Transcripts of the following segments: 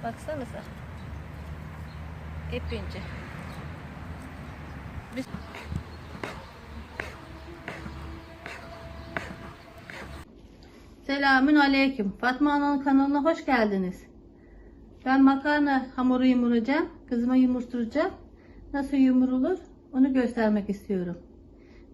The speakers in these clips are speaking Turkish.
Baksanıza. Epince. Selamün aleyküm. Fatma Ana'nın kanalına hoş geldiniz. Ben makarna hamuru yumuracağım. Kızıma yumurtturacağım. Nasıl yumurulur onu göstermek istiyorum.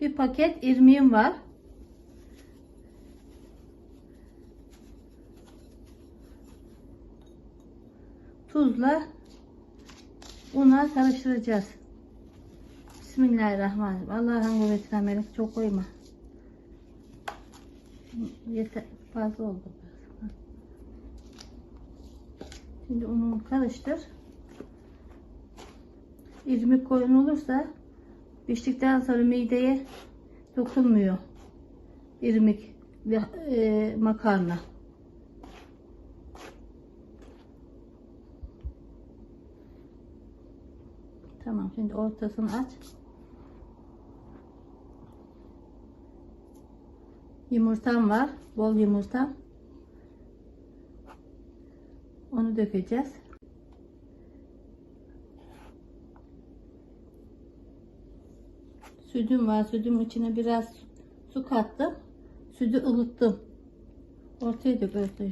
Bir paket irmiğim var. Tuzla unla karıştıracağız. Bismillahirrahmanirrahim. Allah'ın kuvvetine melek çok koyma. Yeter, fazla oldu. Şimdi unu karıştır. İrmik koyun olursa piştikten sonra mideye dokunmuyor. İrmik ve makarna. Tamam, şimdi ortasını aç. Yumurtam var. Bol yumurtam. Onu dökeceğiz. Sütüm var. Sütüm içine biraz su kattım. Sütü ılıttım. Ortaya dök, ortaya.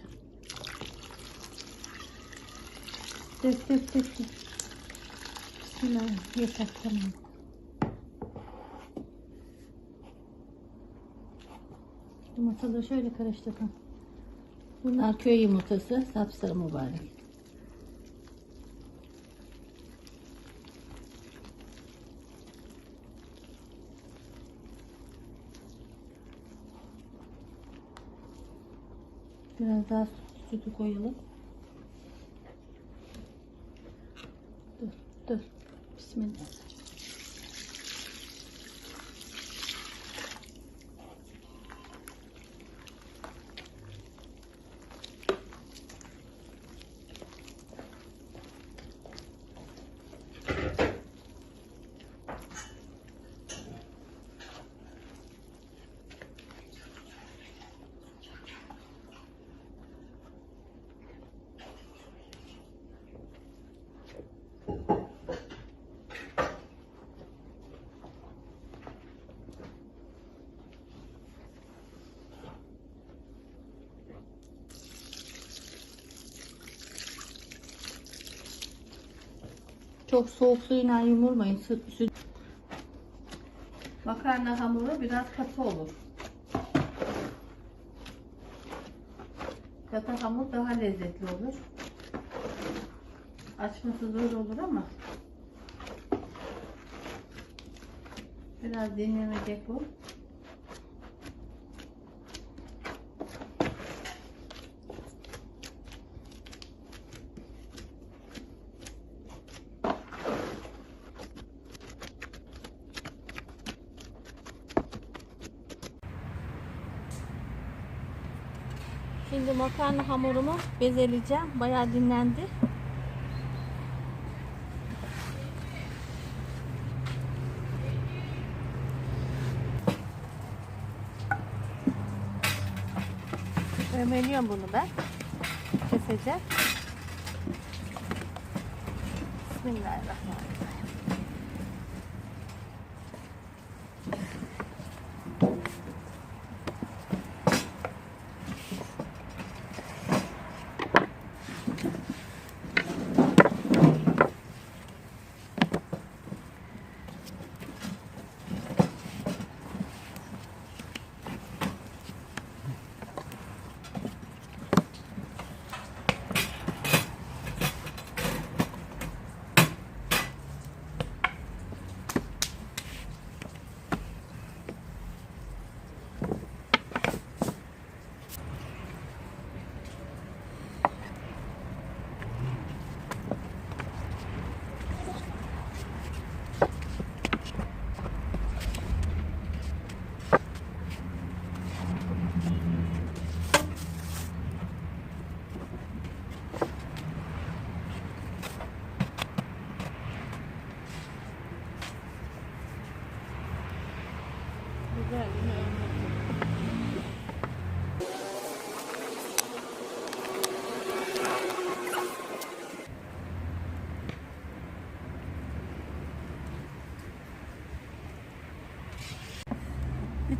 Dök, dök, dök, dök. Bismillah. Yeter, tamam. Yumurtaları şöyle karıştırdım. Bunlar köy yumurtası, sapsarı mübarek. Biraz daha sütü koyalım. Dur, dur. Bismillah. Çok soğuk suyla yumurmayın. Makarna hamuru biraz katı olur. Katı hamur daha lezzetli olur. Açması zor olur ama biraz dinlenecek bu. Şimdi makarna hamurumu bezeleyeceğim. Bayağı dinlendi. Ömeliyorum bunu ben. Keseceğim. Bismillahirrahmanirrahim.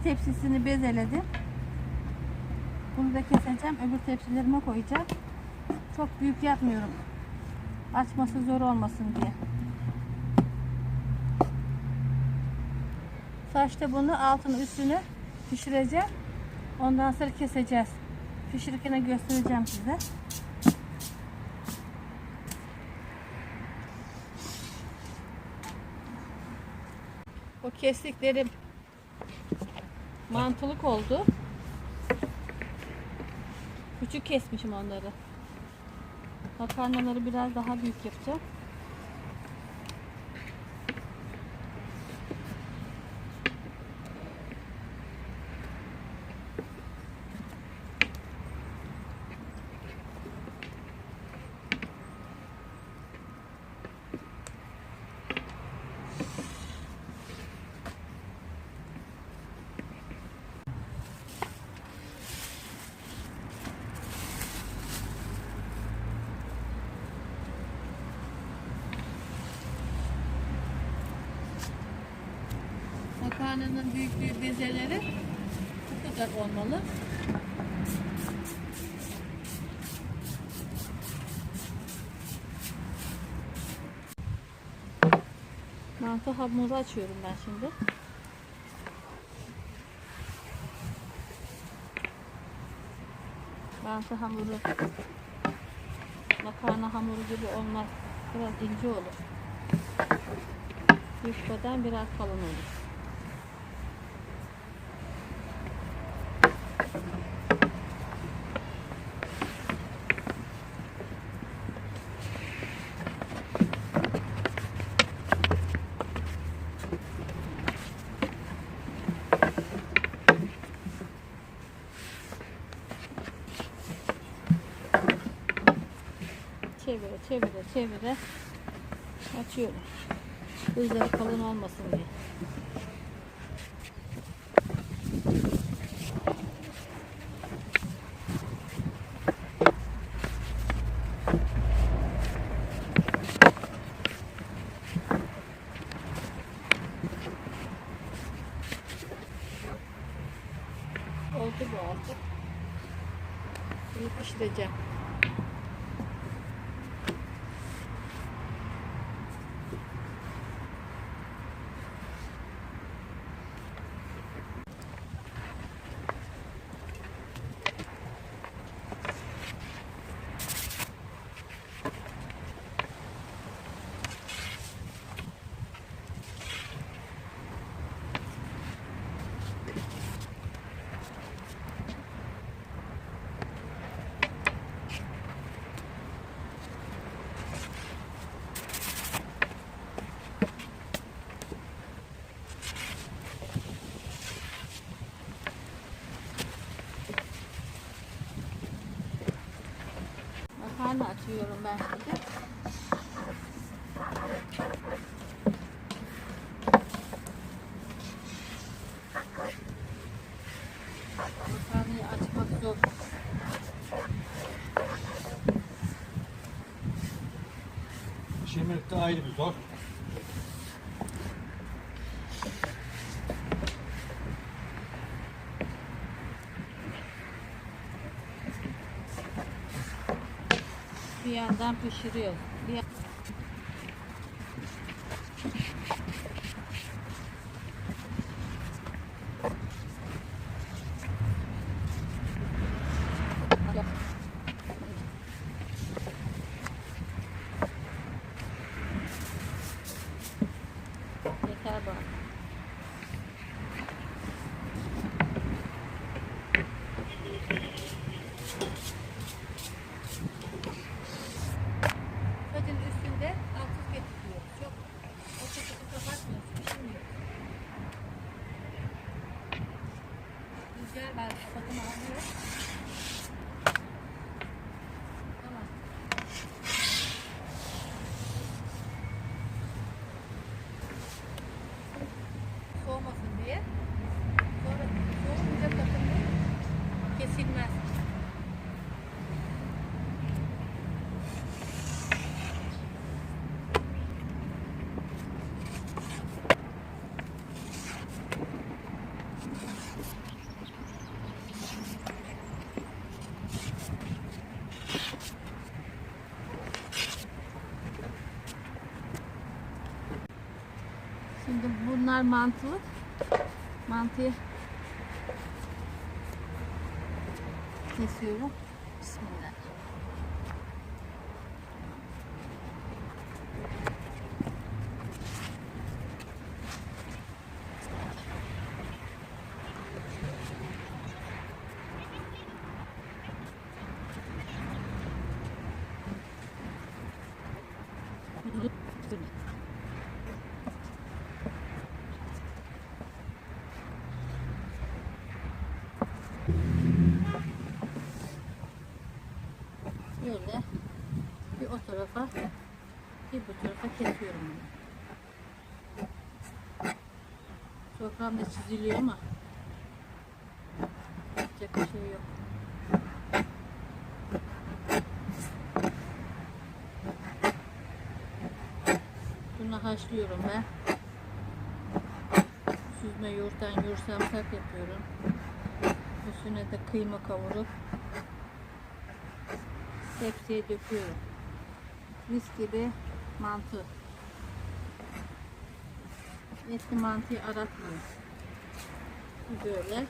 bir tepsisini bezeledim. Bunu da keseceğim. Öbür tepsilerime koyacağım. Çok büyük yapmıyorum. Açması zor olmasın diye. Saçta bunu altını üstünü pişireceğim. Ondan sonra keseceğiz. Pişirirken göstereceğim size. O kestiklerim mantılık oldu. Küçük kesmişim onları. Makarnaları biraz daha büyük yapacağım. Makarnanın büyüklüğü bezeleri bu kadar olmalı. Mantı hamuru açıyorum ben şimdi. Mantı hamuru makarna hamuru gibi olmaz. Biraz ince olur. Yufkadan biraz kalın olur. Çevire açıyorum. Üzeri kalın olmasın diye. Oldu bu artık. Bunu pişireceğim. Makarna açıyorum ben şimdi. Makarnayı açmak zor. Pişirmek de ayrı bir zor. Bir yandan pişiriyor. Yeter bak. Zaten Bunlar mantılı. Mantıyı kesiyorum. Bismillah. Böyle bir o tarafa bir bu tarafa kesiyorum bunu. Sofram da çiziliyor ama yapacak bir şey yok. Bunu haşlıyorum ben. Süzme yoğurttan yoğurt sarımsak yapıyorum. Üstüne de kıyma kavurup tepsiye döküyorum. Mis gibi mantı. Etli mantıyı aratmıyorum. Böyle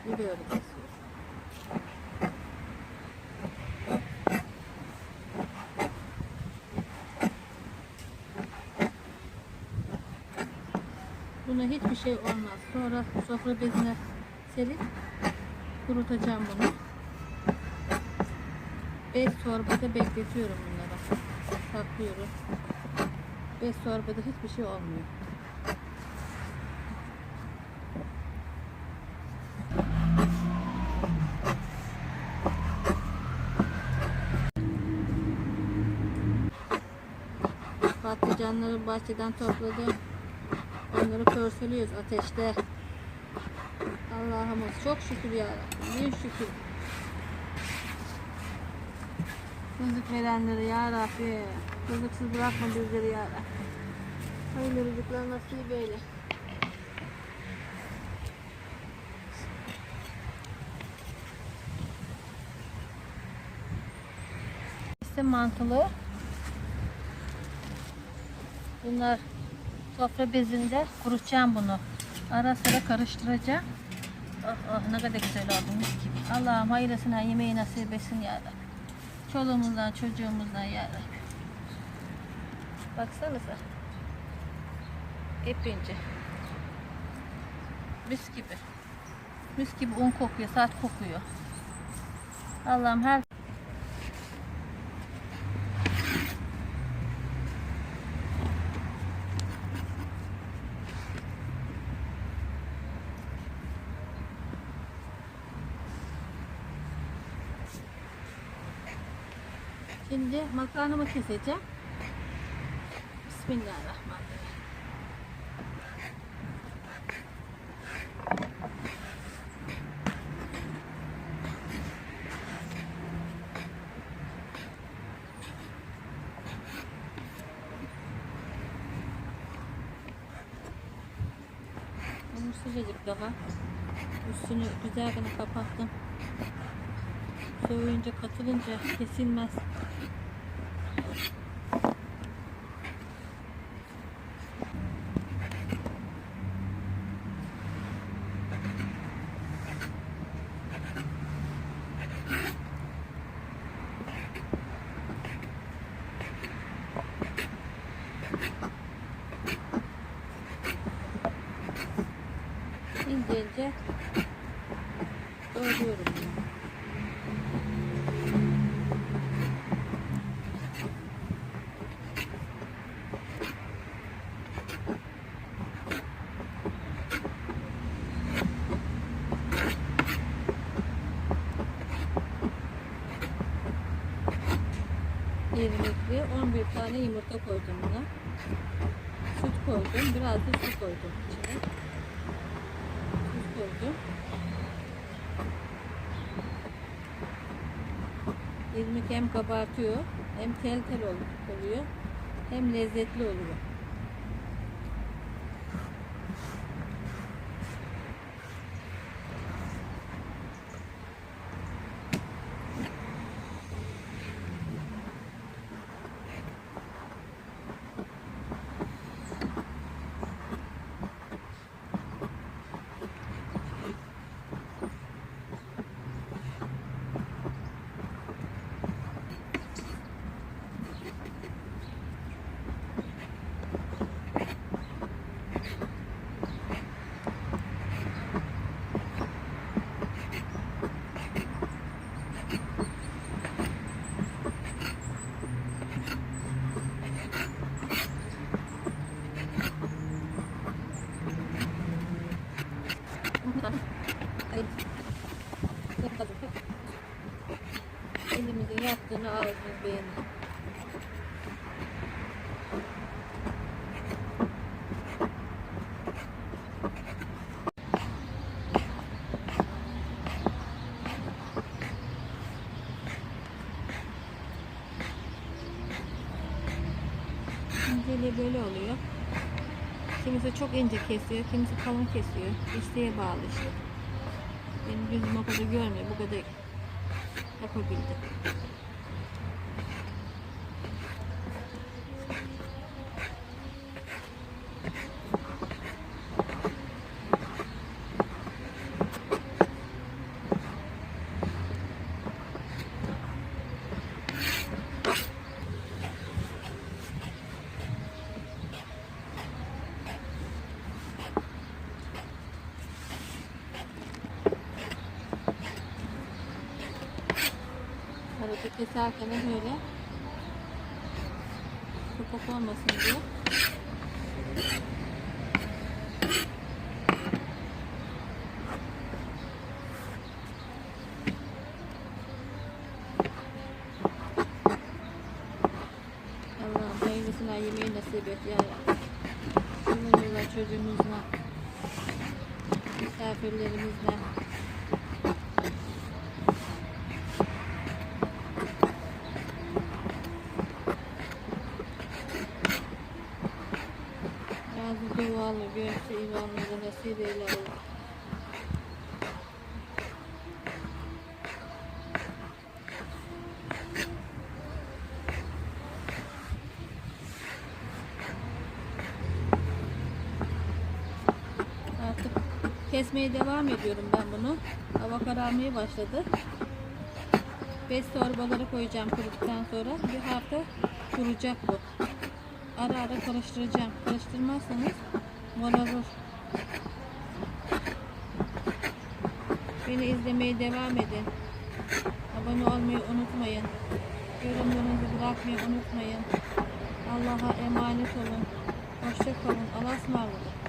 kesiyorum. Buna hiçbir şey olmaz. Sonra sofra bezine serip kurutacağım bunu. 5 torbada bekletiyorum bunları. Saklıyorum. 5 torbada hiçbir şey olmuyor. Patlıcanları bahçeden topladım. Onları körseliyoruz ateşte. Allah'ımız çok şükür ya Rabbim. Bin şükür. Rızık verenleri ya Rabbi. Rızıksız bırakma bizleri ya Rabbi. Hayırlı rızıklar nasip eyle. İşte mantılı. Bunlar sofra bezinde kurutacağım bunu. Ara sıra karıştıracağım. Oh oh ne kadar güzel oldu mis gibi. Allah'ım hayırlısına yemeği nasip etsin ya Rabbi. Çoluğumuzdan çocuğumuzdan ya Rabbi. Baksanıza. Epince. Mis gibi. Mis gibi un kokuyor, saat kokuyor. Allah'ım her Şimdi makarnamı keseceğim. Bismillahirrahmanirrahim. Bunu sıcacık daha. Üstünü güzelce kapattım. Soğuyunca katılınca kesilmez. İnce ince doğruyorum bunu. İrmikli 11 tane yumurta koydum buna. Süt koydum. Biraz da su koydum içine. Süt koydum. İrmik hem kabartıyor, hem tel tel oluyor, hem lezzetli oluyor. Tadını ağzınız beğenin. İnceliği böyle oluyor. Kimisi çok ince kesiyor, kimisi kalın kesiyor. İsteğe bağlı işte. Benim gözüm o kadar görmüyor, bu kadar yapabildim. Arada keserken de böyle topak olmasın diye. Allah'ım hayırlısına yemeği nasip et ya Rabbi. Bunlarla çocuğumuzla, misafirlerimizle. Razı dualı, göğsü imanları nasip eyle Allah. Artık kesmeye devam ediyorum ben bunu. Hava kararmaya başladı. 5 torbaları koyacağım kuruduktan sonra. Bir hafta kuracak bu. Ara ara karıştıracağım. Karıştırmazsanız morarır. Beni izlemeye devam edin. Abone olmayı unutmayın. Yorumlarınızı bırakmayı unutmayın. Allah'a emanet olun. Hoşça kalın. Allah'a ısmarladık.